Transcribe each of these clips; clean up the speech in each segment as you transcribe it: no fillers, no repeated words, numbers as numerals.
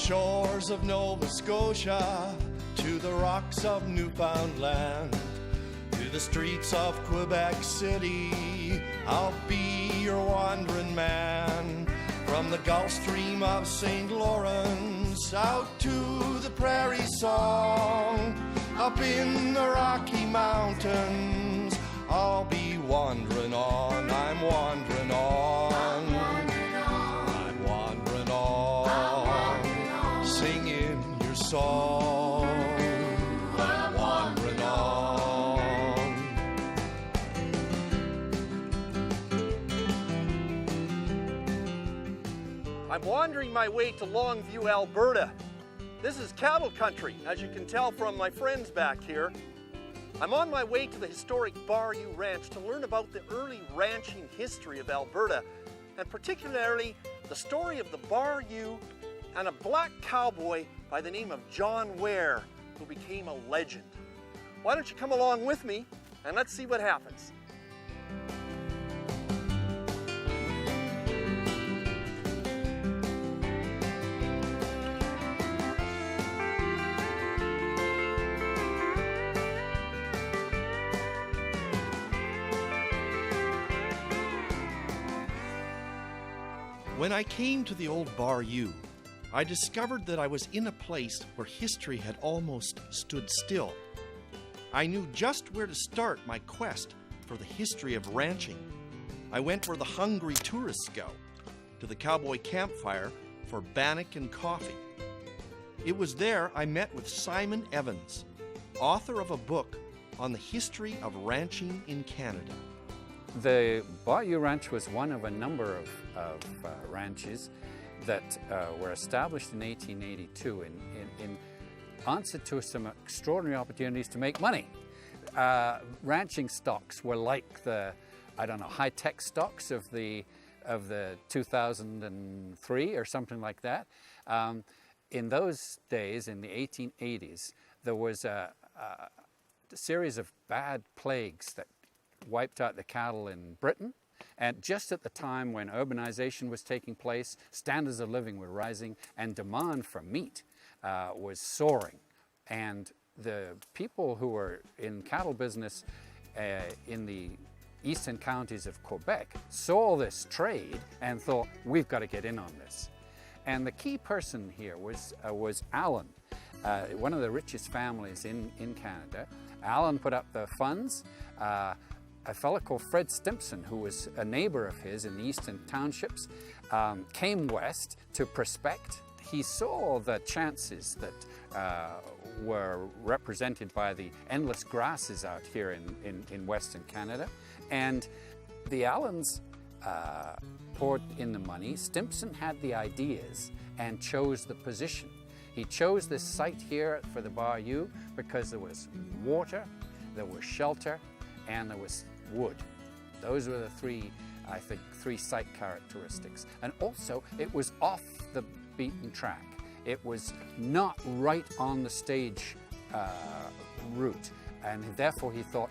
shores of Nova Scotia to the rocks of Newfoundland, to the streets of Quebec City, I'll be your wandering man. From the Gulf Stream of St. Lawrence out to the prairie song, up in the Rocky Mountains, I'll be wandering on. I'm wandering on. I'm wandering on. Singing your song. I'm wandering on. I'm wandering my way to Longview, Alberta. This is cattle country, as you can tell from my friends back here. I'm on my way to the historic Bayou Ranch to learn about the early ranching history of Alberta, and particularly the story of the Bayou and a black cowboy by the name of John Ware, who became a legend. Why don't you come along with me and let's see what happens. When I came to the old Bayou, I discovered that I was in a place where history had almost stood still. I knew just where to start my quest for the history of ranching. I went where the hungry tourists go, to the cowboy campfire for bannock and coffee. It was there I met with Simon Evans, author of a book on the history of ranching in Canada. The Bayou Ranch was one of a number of ranches that were established in 1882 in answer to some extraordinary opportunities to make money. Ranching stocks were like the, I don't know, high-tech stocks of the 2003 or something like that. In those days, in the 1880s, there was a series of bad plagues that wiped out the cattle in Britain, and just at the time when urbanization was taking place, standards of living were rising, and demand for meat was soaring. And the people who were in cattle business in the eastern counties of Quebec saw this trade and thought, we've got to get in on this. And the key person here was Allen, one of the richest families in Canada. Allen put up the funds. A fellow called Fred Stimpson, who was a neighbor of his in the eastern townships, came west to prospect. He saw the chances that were represented by the endless grasses out here in Western Canada. And the Allens poured in the money. Stimpson had the ideas and chose the position. He chose this site here for the Bayou because there was water, there was shelter, and there was wood. Those were the three site characteristics. And also, it was off the beaten track. It was not right on the stage route, and therefore he thought,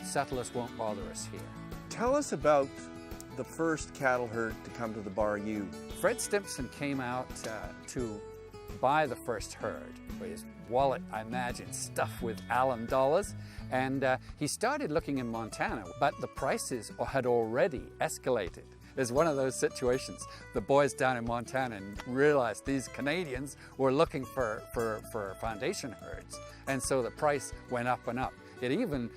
settlers won't bother us here. Tell us about the first cattle herd to come to the Bayou. Fred Stimpson came out to buy the first herd with his wallet, I imagine, stuffed with Allen dollars. And he started looking in Montana, but the prices had already escalated. It's one of those situations. The boys down in Montana realized these Canadians were looking for foundation herds. And so the price went up and up. It even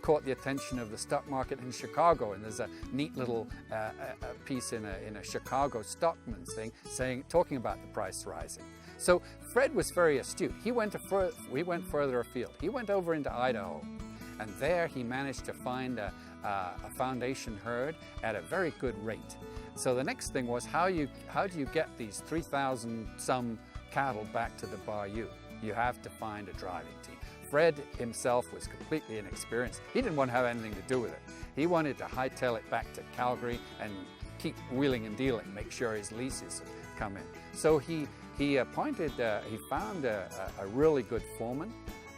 caught the attention of the stock market in Chicago, and there's a neat little piece in a Chicago stockman's thing talking about the price rising. So Fred was very astute. He went further afield. He went over into Idaho, and there he managed to find a foundation herd at a very good rate. So the next thing was, how do you get these 3,000 some cattle back to the Bayou? You have to find a driving team. Fred himself was completely inexperienced. He didn't want to have anything to do with it. He wanted to hightail it back to Calgary and keep wheeling and dealing, make sure his leases come in. So he found a really good foreman,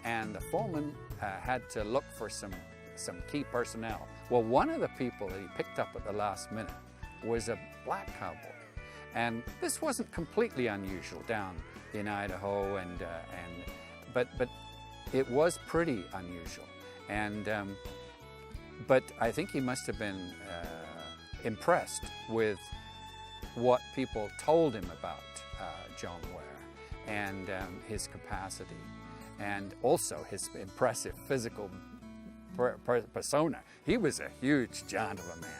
and the foreman had to look for some key personnel. Well, one of the people that he picked up at the last minute was a black cowboy. And this wasn't completely unusual down in Idaho, but it was pretty unusual. And but I think he must have been impressed with what people told him about John Ware and his capacity, and also his impressive physical persona. He was a huge giant of a man,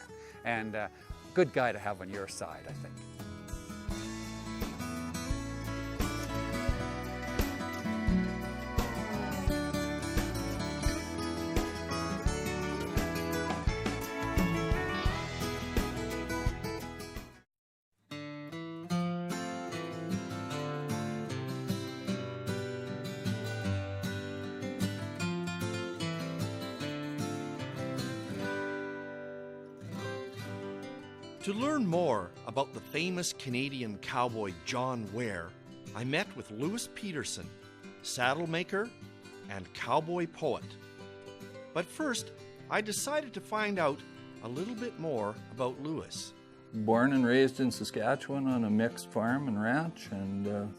and a good guy to have on your side, I think. To learn more about the famous Canadian cowboy John Ware, I met with Lewis Peterson, saddle maker and cowboy poet. But first, I decided to find out a little bit more about Lewis. Born and raised in Saskatchewan on a mixed farm and ranch, and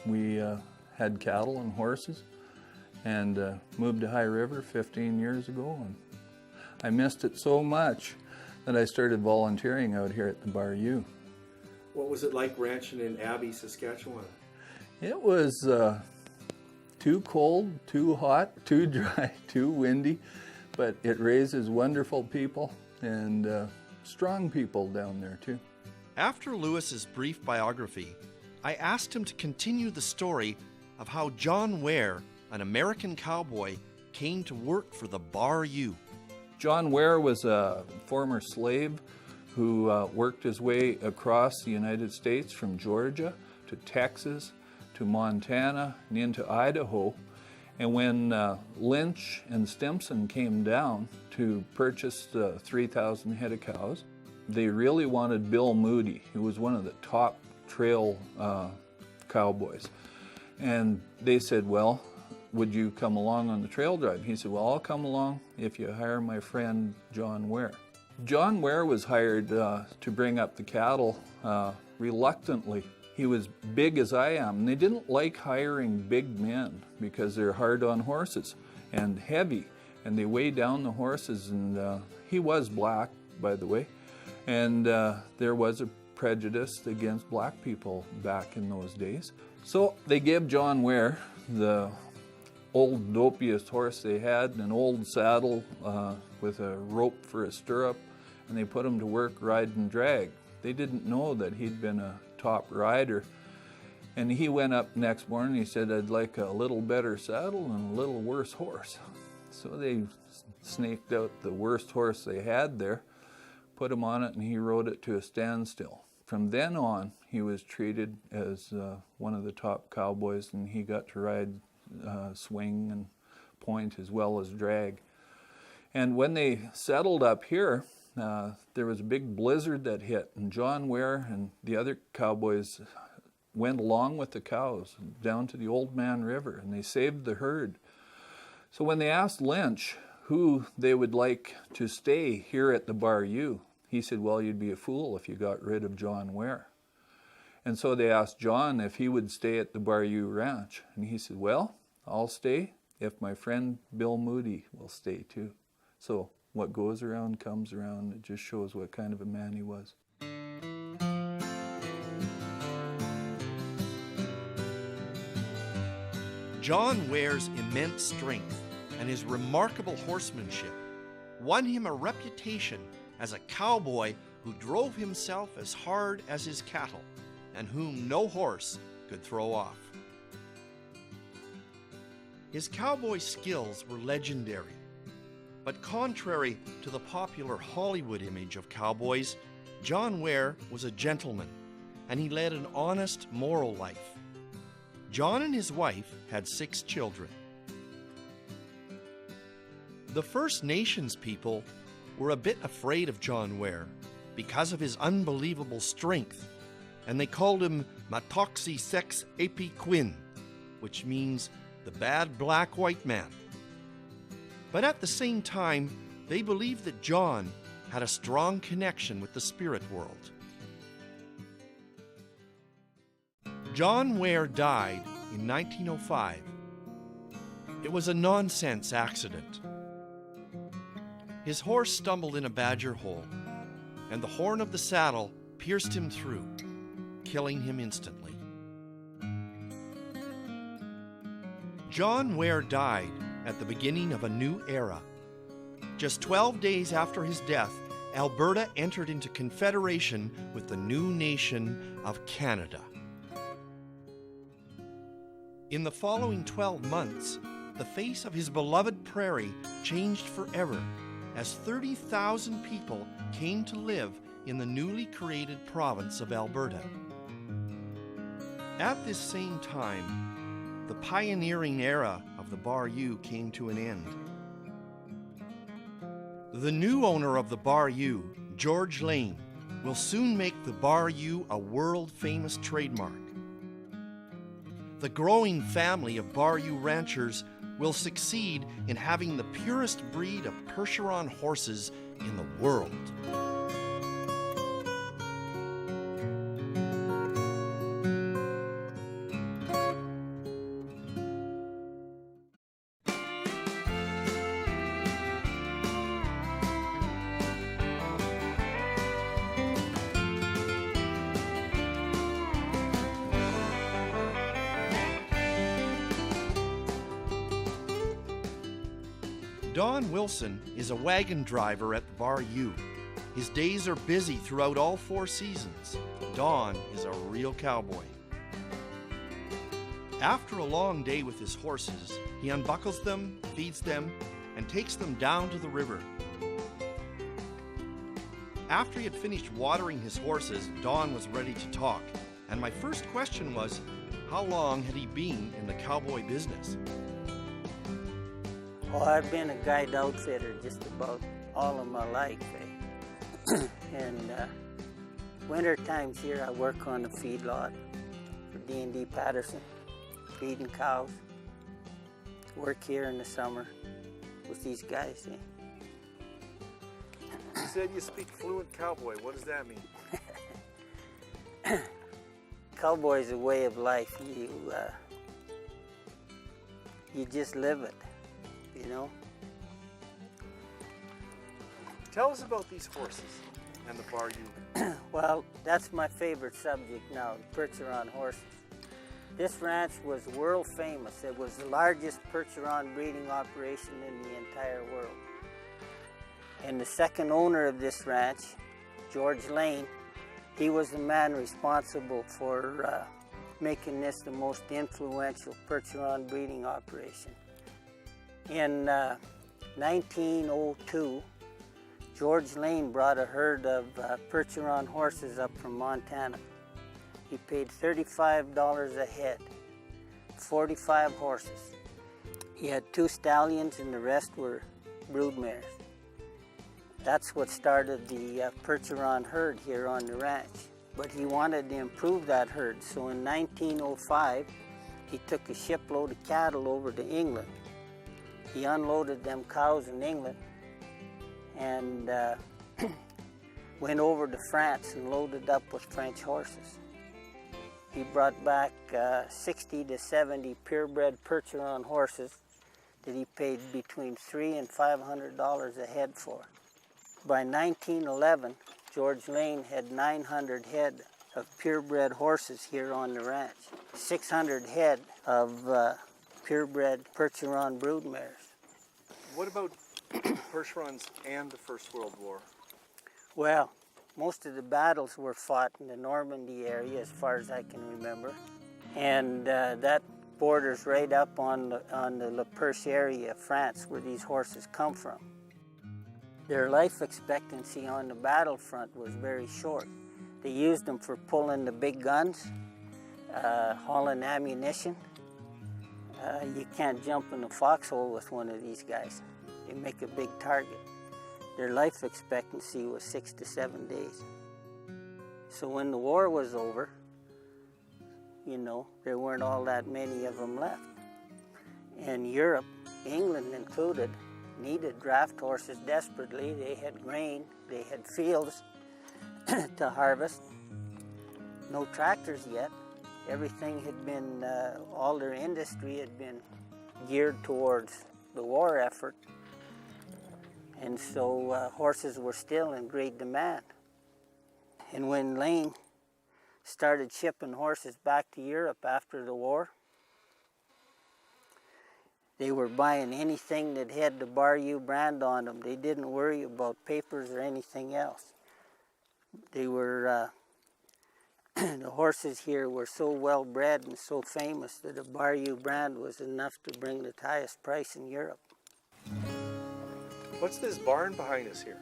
we had cattle and horses, and moved to High River 15 years ago, and I missed it so much that I started volunteering out here at the Bar U. What was it like ranching in Abbey, Saskatchewan? It was too cold, too hot, too dry, too windy, but it raises wonderful people and strong people down there too. After Lewis's brief biography, I asked him to continue the story of how John Ware, an American cowboy, came to work for the Bar U. John Ware was a former slave who worked his way across the United States from Georgia to Texas to Montana and into Idaho. And when Lynch and Stimson came down to purchase the 3,000 head of cows, they really wanted Bill Moody, who was one of the top trail cowboys. And they said, well, would you come along on the trail drive? He said, well, I'll come along if you hire my friend John Ware. John Ware was hired to bring up the cattle reluctantly. He was big as I am, and they didn't like hiring big men because they're hard on horses and heavy, and they weigh down the horses. And he was black, by the way, and there was a prejudice against black people back in those days. So they gave John Ware the old dopiest horse they had, an old saddle with a rope for a stirrup, and they put him to work ride and drag. They didn't know that he'd been a top rider. And he went up next morning, he said, I'd like a little better saddle and a little worse horse. So they snaked out the worst horse they had there, put him on it, and he rode it to a standstill. From then on, he was treated as one of the top cowboys, and he got to ride swing and point as well as drag. And when they settled up here, there was a big blizzard that hit, and John Ware and the other cowboys went along with the cows down to the Old Man River, and they saved the herd. So when they asked Lynch who they would like to stay here at the Bar U, he said, well, you'd be a fool if you got rid of John Ware. And so they asked John if he would stay at the Bar U Ranch. And he said, well, I'll stay if my friend Bill Moody will stay too. So what goes around comes around. It just shows what kind of a man he was. John Ware's immense strength and his remarkable horsemanship won him a reputation as a cowboy who drove himself as hard as his cattle and whom no horse could throw off. His cowboy skills were legendary, but contrary to the popular Hollywood image of cowboys, John Ware was a gentleman, and he led an honest, moral life. John and his wife had 6 children. The First Nations people were a bit afraid of John Ware because of his unbelievable strength, and they called him Matoxi Sex Epi Quinn, which means the bad black white man. But at the same time, they believed that John had a strong connection with the spirit world. John Ware died in 1905. It was a nonsense accident. His horse stumbled in a badger hole, and the horn of the saddle pierced him through, killing him instantly. John Ware died at the beginning of a new era. Just 12 days after his death, Alberta entered into confederation with the new nation of Canada. In the following 12 months, the face of his beloved prairie changed forever as 30,000 people came to live in the newly created province of Alberta. At this same time, the pioneering era of the Bayou came to an end. The new owner of the Bayou, George Lane, will soon make the Bayou a world-famous trademark. The growing family of Bayou ranchers will succeed in having the purest breed of Percheron horses in the world. Don Wilson is a wagon driver at the Bayou. His days are busy throughout all 4 seasons. Don is a real cowboy. After a long day with his horses, he unbuckles them, feeds them, and takes them down to the river. After he had finished watering his horses, Don was ready to talk, and my first question was, how long had he been in the cowboy business? Well, I've been a guide outfitter just about all of my life. And winter times here, I work on the feedlot for D&D Patterson, feeding cows. Work here in the summer with these guys. You said you speak fluent cowboy. What does that mean? Cowboy is a way of life. You just live it. You know? Tell us about these horses and the Bayou. Well, that's my favorite subject now, the Percheron horses. This ranch was world famous. It was the largest Percheron breeding operation in the entire world. And the second owner of this ranch, George Lane, he was the man responsible for making this the most influential Percheron breeding operation. In 1902, George Lane brought a herd of Percheron horses up from Montana. He paid $35 a head, 45 horses. He had 2 stallions and the rest were broodmares. That's what started the Percheron herd here on the ranch. But he wanted to improve that herd, so in 1905, he took a shipload of cattle over to England. He unloaded them cows in England and went over to France and loaded up with French horses. He brought back 60 to 70 purebred Percheron horses that he paid between $300 and $500 a head for. By 1911, George Lane had 900 head of purebred horses here on the ranch, 600 head of purebred Percheron broodmares. What about Percherons and the First World War? Well, most of the battles were fought in the Normandy area, as far as I can remember, and that borders right up on the La Perche area, France, where these horses come from. Their life expectancy on the battlefront was very short. They used them for pulling the big guns, hauling ammunition. You can't jump in the foxhole with one of these guys. They make a big target. Their life expectancy was 6 to 7 days. So when the war was over, you know, there weren't all that many of them left. And Europe, England included, needed draft horses desperately. They had grain, they had fields to harvest. No tractors yet. Everything had been, all their industry had been geared towards the war effort. And so horses were still in great demand. And when Lane started shipping horses back to Europe after the war, they were buying anything that had the Bar U brand on them. They didn't worry about papers or anything else. They were, the horses here were so well bred and so famous that a Bar U brand was enough to bring the highest price in Europe. What's this barn behind us here?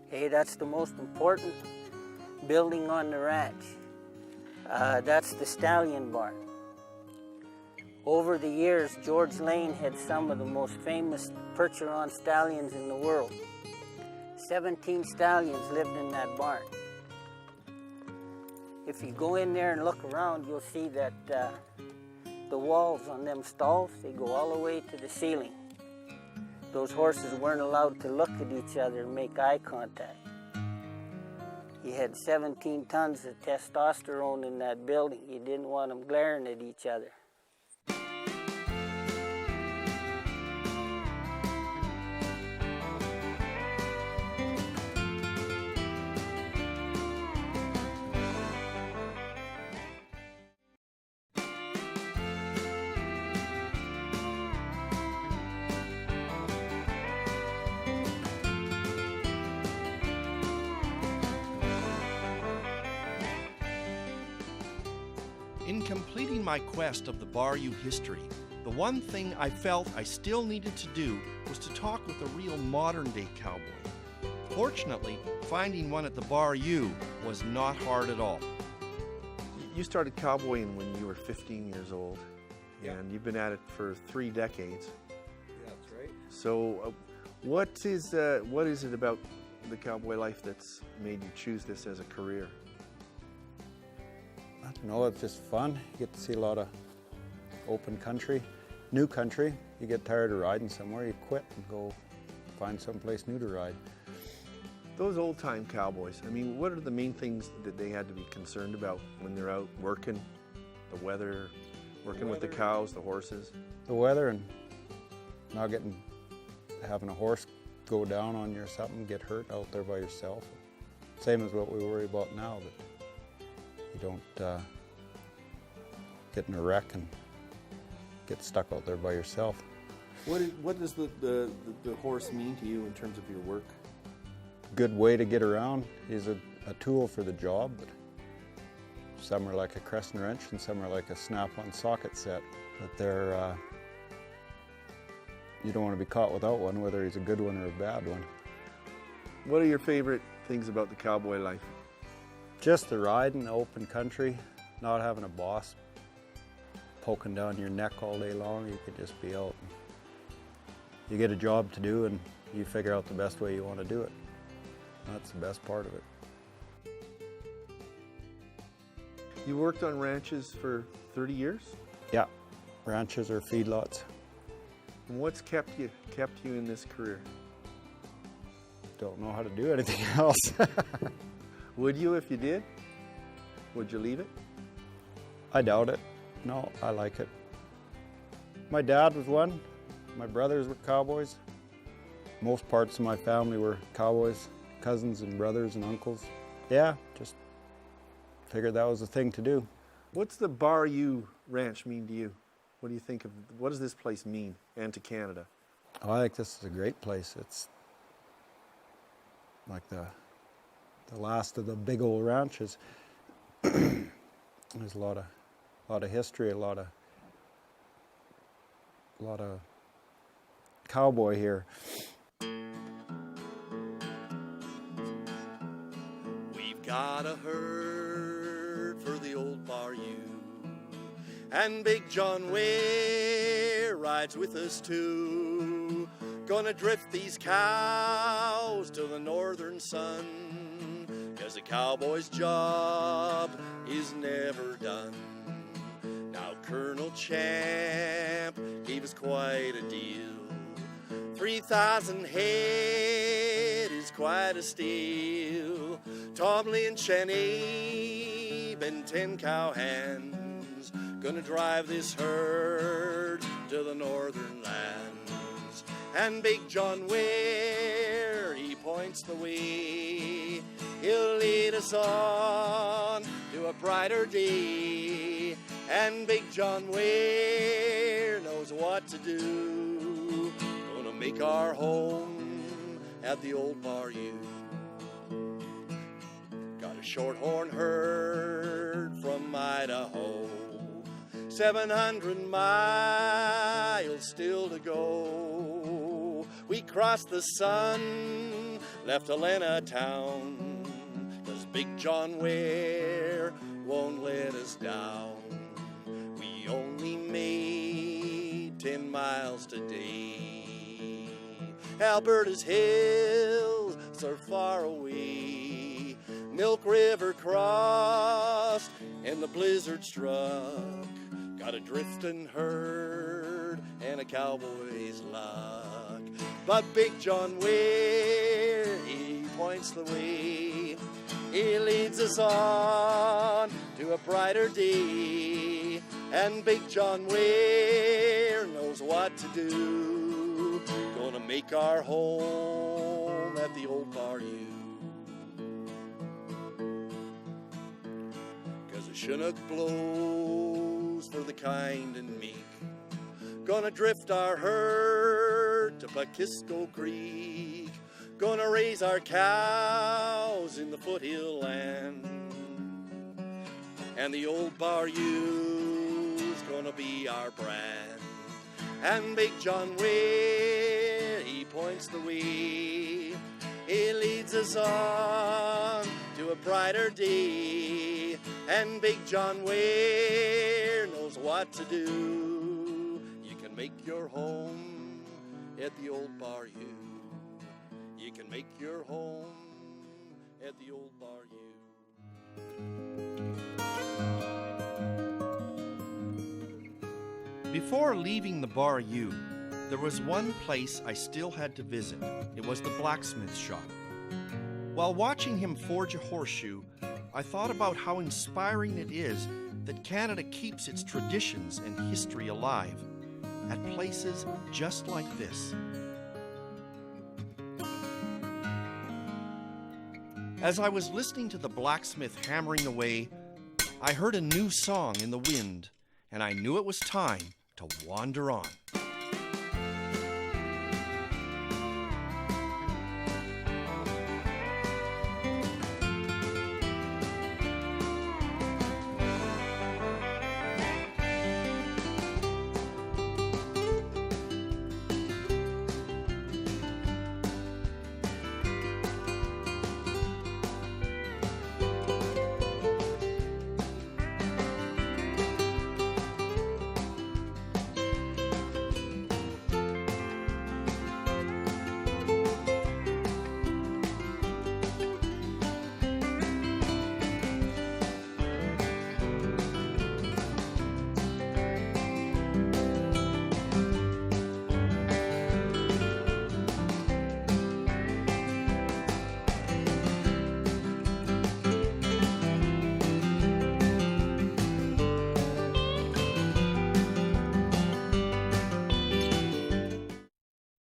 Hey, that's the most important building on the ranch. That's the stallion barn. Over the years, George Lane had some of the most famous Percheron stallions in the world. 17 stallions lived in that barn. If you go in there and look around, you'll see that the walls on them stalls, they go all the way to the ceiling. Those horses weren't allowed to look at each other and make eye contact. You had 17 tons of testosterone in that building. You didn't want them glaring at each other. In completing my quest of the Bar U history, the one thing I felt I still needed to do was to talk with a real modern-day cowboy. Fortunately, finding one at the Bar U was not hard at all. You started cowboying when you were 15 years old, and you've been at it for 3 decades. That's right. So what is it about the cowboy life that's made you choose this as a career? I don't know, it's just fun. You get to see a lot of open country, new country. You get tired of riding somewhere, you quit and go find someplace new to ride. Those old-time cowboys, I mean, what are the main things that they had to be concerned about when they're out working? The weather, working with the cows, the horses? The weather and not having a horse go down on you or something, get hurt out there by yourself. Same as what we worry about now, that you don't get in a wreck and get stuck out there by yourself. What does the horse mean to you in terms of your work? Good way to get around. He's a tool for the job, but some are like a crescent wrench and some are like a snap-on socket set. But they're, you don't want to be caught without one, whether he's a good one or a bad one. What are your favorite things about the cowboy life? Just the riding, open country, not having a boss poking down your neck all day long. You could just be out. You get a job to do and you figure out the best way you want to do it. That's the best part of it. You worked on ranches for 30 years? Yeah, ranches or feedlots. And what's kept you in this career? Don't know how to do anything else. Would you if you did? Would you leave it? I doubt it. No, I like it. My dad was one. My brothers were cowboys. Most parts of my family were cowboys, cousins and brothers and uncles. Yeah, just figured that was the thing to do. What's the Bar U ranch mean to you? What do you think of, what does this place mean, and to Canada? Oh, I think this is a great place. It's like the last of the big old ranches. There's a lot of history, a lot of cowboy here. We've got a herd for the old Bar U, and Big John Ware rides with us too. Gonna drift these cows to the northern sun, 'cause a cowboy's job is never done. Now Colonel Champ gave us quite a deal. 3,000 head is quite a steal. Tom Lynch and Abe and 10 cowhands Gonna drive this herd to the northern lands. And Big John Ware, he points the way. He'll lead us on to a brighter day. And Big John Ware knows what to do. Gonna make our home at the old Bayou. Got a shorthorn herd from Idaho. 700 miles still to go. We crossed the sun, left Helena town, 'cause Big John Ware won't let us down. We only made 10 miles today. Alberta's hills are far away. Milk River crossed and the blizzard struck. Got a drifting herd and a cowboy's luck. But Big John Ware, he points the way. He leads us on to a brighter day. And Big John Ware knows what to do. Gonna make our home at the old Bayou. 'Cause a Chinook blows for the kind and meek. Gonna drift our herd to Pakisko Creek. Gonna raise our cows in the foothill land. And the old Bayou's gonna be our brand. And Big John Ware, he points the way. He leads us on to a brighter day. And Big John Ware knows what to do. You can make your home at the old Bayou. You can make your home at the old Bayou. Before leaving the Bayou, there was one place I still had to visit. It was the blacksmith shop. While watching him forge a horseshoe, I thought about how inspiring it is that Canada keeps its traditions and history alive at places just like this. As I was listening to the blacksmith hammering away, I heard a new song in the wind, and I knew it was time to wander on.